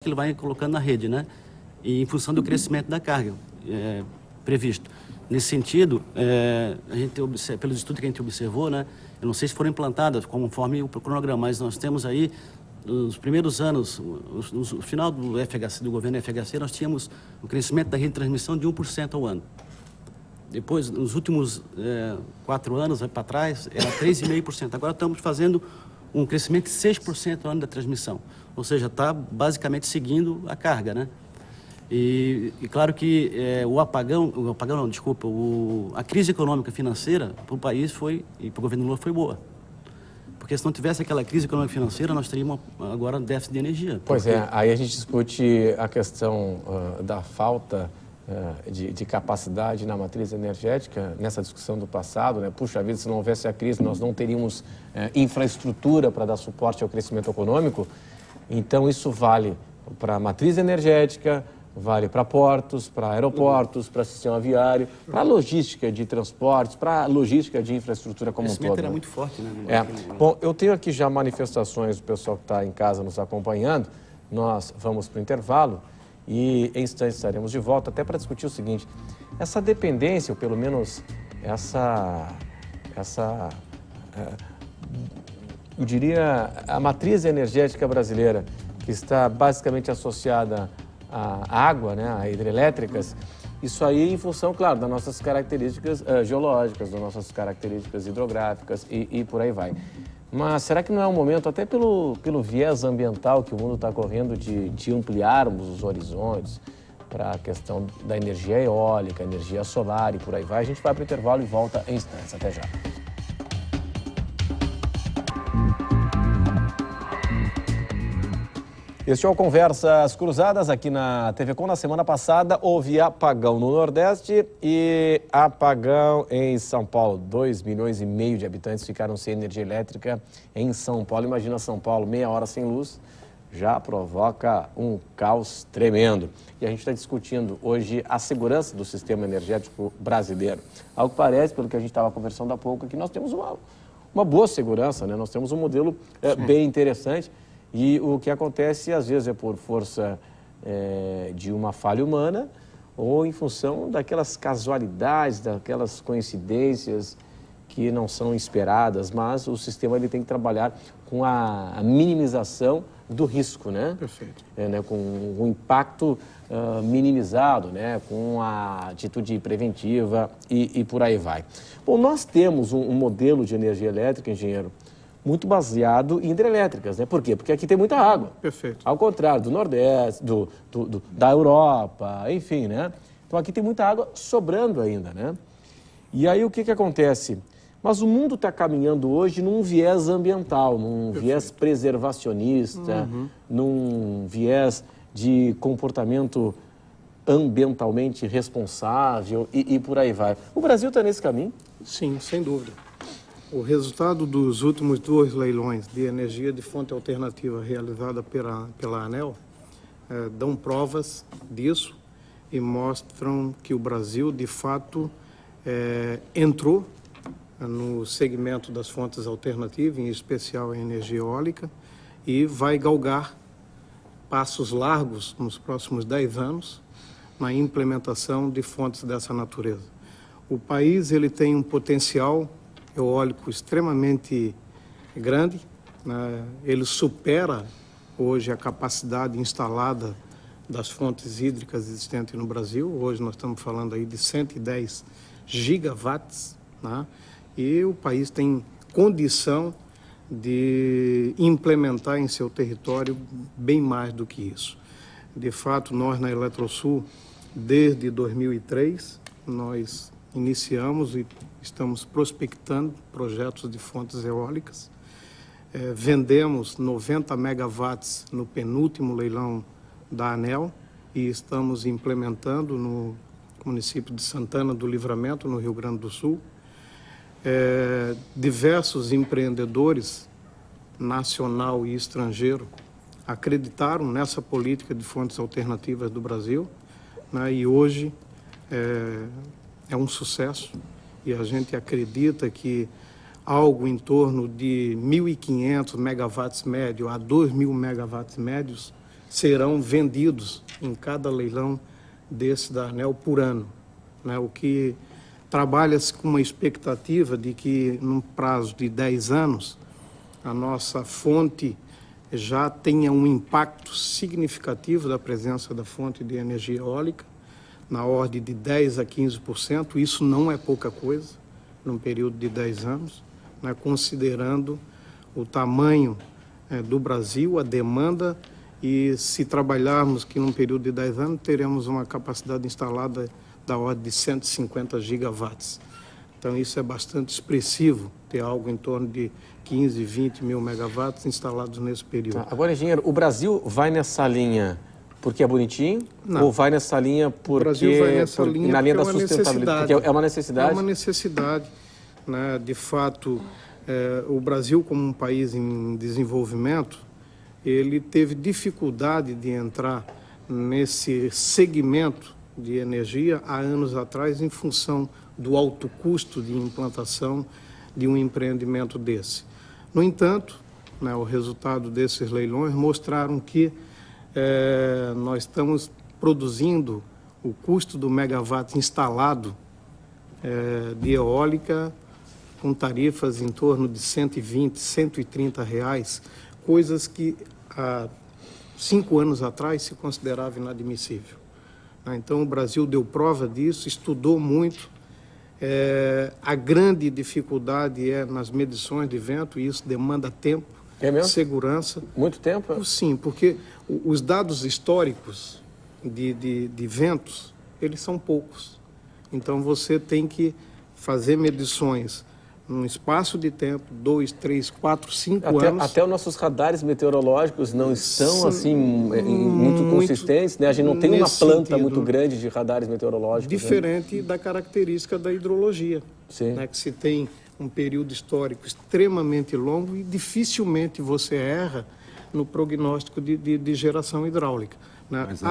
que ele vai colocando na rede, né? E em função do crescimento da carga previsto. Nesse sentido, a gente pelos estudos que a gente observou, né? Eu não sei se foram implantadas conforme o cronograma, mas nós temos aí, nos primeiros anos, no final do FHC, do governo FHC, nós tínhamos o crescimento da rede de transmissão de 1% ao ano. Depois, nos últimos 4 anos, para trás, era 3,5%. Agora estamos fazendo um crescimento de 6% ao ano da transmissão. Ou seja, está basicamente seguindo a carga, né? E claro que a crise econômica financeira para o país e para o governo Lula foi boa. Porque se não tivesse aquela crise econômica financeira, nós teríamos agora um déficit de energia. Pois aí a gente discute a questão da falta de capacidade na matriz energética, nessa discussão do passado, né? Puxa vida, se não houvesse a crise, nós não teríamos infraestrutura para dar suporte ao crescimento econômico. Então, isso vale para a matriz energética, vale para portos, para aeroportos, para sistema viário, para logística de transportes, para logística de infraestrutura como um todo. O crescimento era muito forte, né? Bom, eu tenho aqui já manifestações do pessoal que está em casa nos acompanhando. Nós vamos para o intervalo e em instantes estaremos de volta até para discutir o seguinte: essa dependência, ou pelo menos eu diria, a matriz energética brasileira, que está basicamente associada à água, né, a hidrelétricas, isso aí em função, claro, das nossas características geológicas, das nossas características hidrográficas e por aí vai. Mas será que não é um momento, até pelo viés ambiental que o mundo está correndo, de ampliarmos os horizontes para a questão da energia eólica, energia solar e por aí vai? A gente vai para o intervalo e volta em instantes. Até já. Este é o Conversas Cruzadas aqui na TV Com. Na semana passada houve apagão no Nordeste e apagão em São Paulo. 2,5 milhões de habitantes ficaram sem energia elétrica em São Paulo. Imagina São Paulo, meia hora sem luz, já provoca um caos tremendo. E a gente está discutindo hoje a segurança do sistema energético brasileiro. Ao que parece, pelo que a gente estava conversando há pouco, que nós temos uma boa segurança, né? Nós temos um modelo bem interessante. E o que acontece, às vezes, é por força de uma falha humana ou em função daquelas casualidades, daquelas coincidências que não são esperadas, mas o sistema ele tem que trabalhar com a minimização do risco, né? Perfeito. Né? Com o impacto minimizado, né? Com a atitude preventiva e por aí vai. Bom, nós temos um modelo de energia elétrica, engenheiro, muito baseado em hidrelétricas, né? Por quê? Porque aqui tem muita água. Perfeito. Ao contrário do Nordeste, da Europa, enfim, né? Então aqui tem muita água sobrando ainda, né? E aí o que acontece? Mas o mundo está caminhando hoje num viés ambiental, num viés preservacionista, num viés de comportamento ambientalmente responsável e por aí vai. O Brasil está nesse caminho? Sim, sem dúvida. O resultado dos últimos 2 leilões de energia de fonte alternativa realizada pela ANEEL dão provas disso e mostram que o Brasil, de fato, entrou no segmento das fontes alternativas, em especial a energia eólica, e vai galgar passos largos nos próximos 10 anos na implementação de fontes dessa natureza. O país ele tem um potencial eólico extremamente grande, né? Ele supera hoje a capacidade instalada das fontes hídricas existentes no Brasil. Hoje nós estamos falando aí de 110 gigawatts, né? E o país tem condição de implementar em seu território bem mais do que isso. De fato, nós na Eletrosul, desde 2003, nós iniciamos e estamos prospectando projetos de fontes eólicas. Vendemos 90 megawatts no penúltimo leilão da ANEEL e estamos implementando no município de Santana do Livramento, no Rio Grande do Sul. Diversos empreendedores, nacional e estrangeiro, acreditaram nessa política de fontes alternativas do Brasil, né? E hoje é um sucesso. E a gente acredita que algo em torno de 1.500 megawatts médio a 2.000 megawatts médios serão vendidos em cada leilão desse da ANEEL por ano, né? O que trabalha-se com uma expectativa de que, num prazo de 10 anos, a nossa fonte já tenha um impacto significativo da presença da fonte de energia eólica, na ordem de 10% a 15%. Isso não é pouca coisa, num período de 10 anos, né? Considerando o tamanho do Brasil, a demanda, e se trabalharmos que num período de 10 anos teremos uma capacidade instalada da ordem de 150 gigawatts. Então isso é bastante expressivo, ter algo em torno de 15, 20 mil megawatts instalados nesse período. Agora, engenheiro, o Brasil vai nessa linha porque é bonitinho? Não. Ou vai nessa linha porque... O Brasil vai nessa linha na linha da porque é uma sustentabilidade? necessidade. Porque é uma necessidade? É uma necessidade, né? De fato, o Brasil, como um país em desenvolvimento, ele teve dificuldade de entrar nesse segmento de energia há anos atrás, em função do alto custo de implantação de um empreendimento desse. No entanto, né, o resultado desses leilões mostraram que nós estamos produzindo o custo do megawatt instalado de eólica com tarifas em torno de 120, 130 reais, coisas que há 5 anos atrás se considerava inadmissível. Então o Brasil deu prova disso, estudou muito. A grande dificuldade é nas medições de vento, e isso demanda tempo, segurança. Muito tempo? Sim, porque os dados históricos de ventos, eles são poucos. Então você tem que fazer medições num espaço de tempo, 2, 3, 4, 5 anos. Até os nossos radares meteorológicos não estão assim muito consistentes, né? A gente não tem uma planta muito grande de radares meteorológicos. Diferente, né, da característica da hidrologia, né? Que se tem um período histórico extremamente longo e dificilmente você erra no prognóstico de geração hidráulica. Né? Mas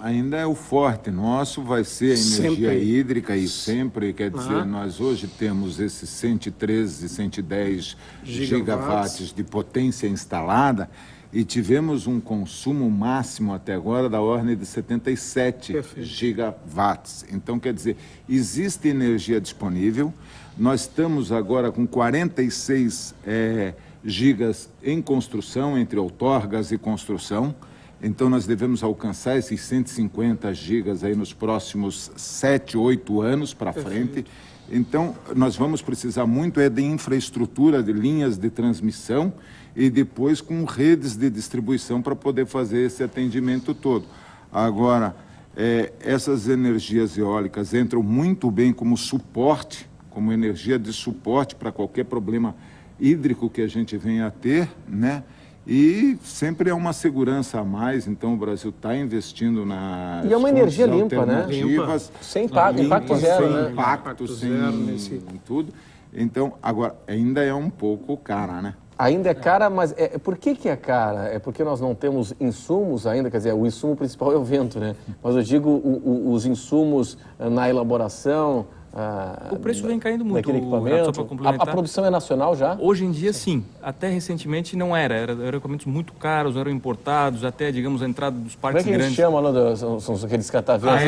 ainda é o forte nosso, vai ser a energia hídrica, e sempre, quer dizer, nós hoje temos esses 113, 110 gigawatts de potência instalada, e tivemos um consumo máximo até agora da ordem de 77 gigawatts. Então, quer dizer, existe energia disponível. Nós estamos agora com 46 gigas em construção, entre outorgas e construção. Então, nós devemos alcançar esses 150 gigas aí nos próximos 7, 8 anos para frente. Então, nós vamos precisar muito de infraestrutura, de linhas de transmissão e depois com redes de distribuição para poder fazer esse atendimento todo. Agora, essas energias eólicas entram muito bem como suporte, como energia de suporte para qualquer problema hídrico que a gente venha a ter, né? E sempre é uma segurança a mais, então o Brasil está investindo nas E é uma energia limpa, né? Sem impacto zero, né? Sem impacto zero nesse... tudo. Então, agora, ainda é um pouco cara, né? Ainda é cara, mas por que é cara? É porque nós não temos insumos ainda, quer dizer, o insumo principal é o vento, né? Mas eu digo os insumos na elaboração... o preço vem caindo muito, daquele equipamento. Só para complementar. A produção é nacional já? Hoje em dia, sim. Até recentemente não era. Eram equipamentos muito caros, eram importados, até, digamos, a entrada dos parques grandes. Como é que eles chamam? São aqueles cataventos?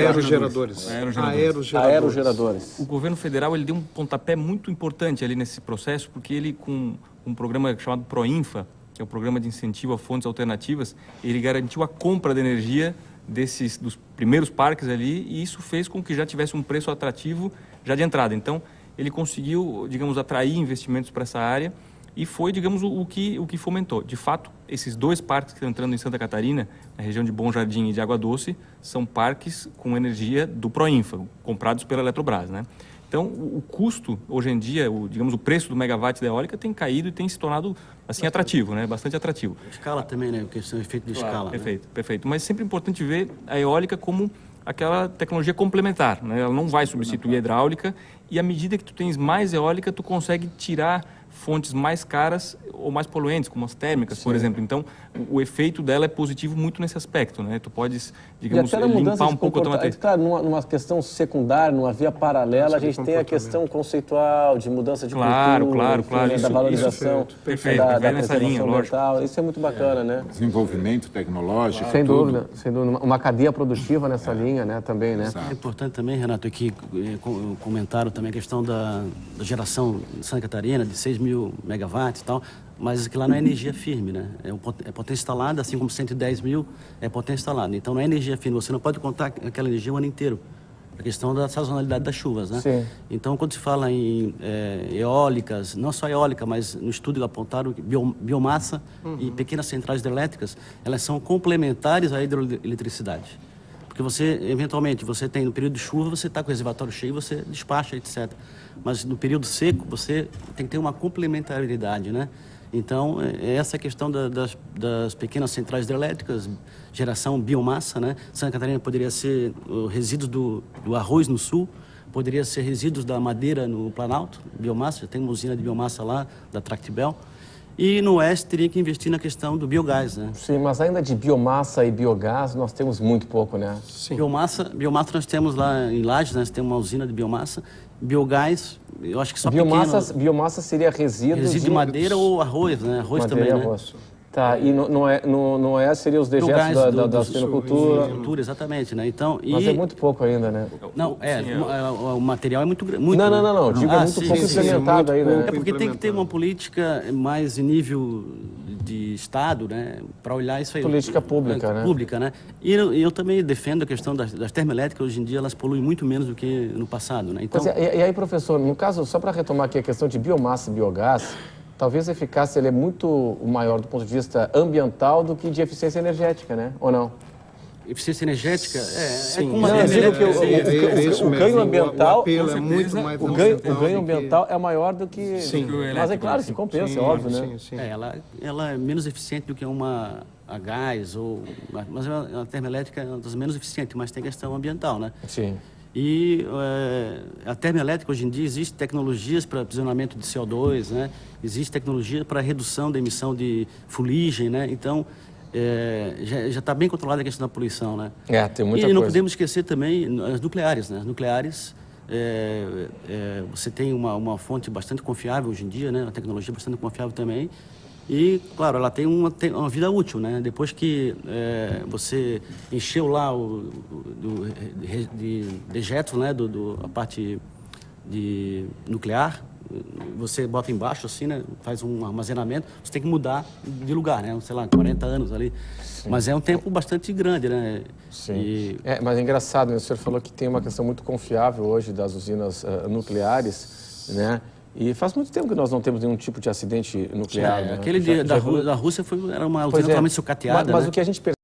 Aerogeradores. O governo federal ele deu um pontapé muito importante ali nesse processo, porque ele, com um programa chamado PROINFA, que é o Programa de Incentivo a Fontes Alternativas, ele garantiu a compra de energia dos primeiros parques ali, e isso fez com que já tivesse um preço atrativo já de entrada. Então, ele conseguiu, digamos, atrair investimentos para essa área e foi, digamos, o que fomentou. De fato, esses 2 parques que estão entrando em Santa Catarina, na região de Bom Jardim e de Água Doce, são parques com energia do PROINFA, comprados pela Eletrobras, né? Então, o custo, hoje em dia, digamos, o preço do megawatt da eólica tem caído e tem se tornado, assim, atrativo, né? Bastante atrativo. Escala também, né? Questão de efeito de escala. Perfeito, né? Perfeito. Mas é sempre importante ver a eólica como aquela tecnologia complementar, né? Ela não vai substituir a hidráulica, e à medida que tu tens mais eólica, tu consegue tirar fontes mais caras ou mais poluentes, como as térmicas, por exemplo. Então, o efeito dela é positivo muito nesse aspecto, né? Tu podes, digamos, limpar um pouco a tua matriz. Claro, numa questão secundária, numa via paralela, a gente tem a questão conceitual de mudança de cultura, claro. Da valorização, Perfeito, da nessa linha, ambiental. Isso é muito bacana, né? Desenvolvimento tecnológico. Sem dúvida. Uma cadeia produtiva nessa linha, né? Também, né? É importante também, Renato, aqui comentaram também a questão da geração de Santa Catarina, de 6.000 megawatts e tal, mas que lá não é energia firme, né? É potência instalada, assim como 110.000 é potência instalada. Então não é energia firme, você não pode contar aquela energia o ano inteiro. A questão da sazonalidade das chuvas, né? Sim. Então, quando se fala em eólicas, não só eólica, mas no estudo apontaram que biomassa e pequenas centrais hidrelétricas, elas são complementares à hidroeletricidade. Porque você, eventualmente, você tem no período de chuva, você está com o reservatório cheio, você despacha, etc. Mas no período seco, você tem que ter uma complementaridade, né? Então, essa questão das pequenas centrais hidrelétricas, geração biomassa, né? Santa Catarina poderia ser resíduos do arroz no sul, poderia ser resíduos da madeira no Planalto, biomassa, já tem uma usina de biomassa lá, da Tractibel. E no oeste teria que investir na questão do biogás, né? Sim, mas ainda de biomassa e biogás nós temos muito pouco, né? Sim. Biomassa nós temos lá em Lages, né? Nós temos uma usina de biomassa. Biogás, eu acho que só biomassa seria resíduo de madeira ou arroz, né? Arroz madeira também, e arroz. Né? Tá, e não é seria os dejetos da suinocultura. Exatamente, né? Então, mas é muito pouco ainda, né? Não, o material é muito grande. Não, digo muito pouco implementado aí, né? É porque tem que ter uma política mais em nível de Estado, né? Para olhar isso aí. Política pública, né? Pública, né? E eu também defendo a questão das termoelétricas, hoje em dia elas poluem muito menos do que no passado, né? Então, e aí, professor, no caso, só para retomar aqui a questão de biomassa e biogás, talvez a eficácia ele é muito maior do ponto de vista ambiental do que de eficiência energética, né? Ou não? Eficiência energética o ganho ambiental o ganho ambiental é maior do que... Sim. Mas é claro, se compensa, é óbvio, né? Sim. Ela é menos eficiente do que uma a gás, mas a termoelétrica é uma das menos eficientes, mas tem questão ambiental, né? Sim. E a termoelétrica, hoje em dia, existe tecnologias para aprisionamento de CO2, né? Existe tecnologia para redução da emissão de fuligem, né? Então, já está bem controlada a questão da poluição, né? Tem muita coisa. E não podemos esquecer também as nucleares, né? As nucleares, você tem uma fonte bastante confiável hoje em dia, né? Uma tecnologia bastante confiável também. E, claro, ela tem uma vida útil, né? Depois que você encheu lá de dejetos, né? A parte de nuclear, você bota embaixo assim, né? Faz um armazenamento, você tem que mudar de lugar, né? Sei lá, 40 anos ali. Sim. Mas é um tempo bastante grande, né? Sim. Mas é engraçado, né? O senhor falou que tem uma questão muito confiável hoje das usinas nucleares, né? E faz muito tempo que nós não temos nenhum tipo de acidente nuclear. Né? Aquele da Rússia era uma usina totalmente sucateada. Mas né? o que a gente percebe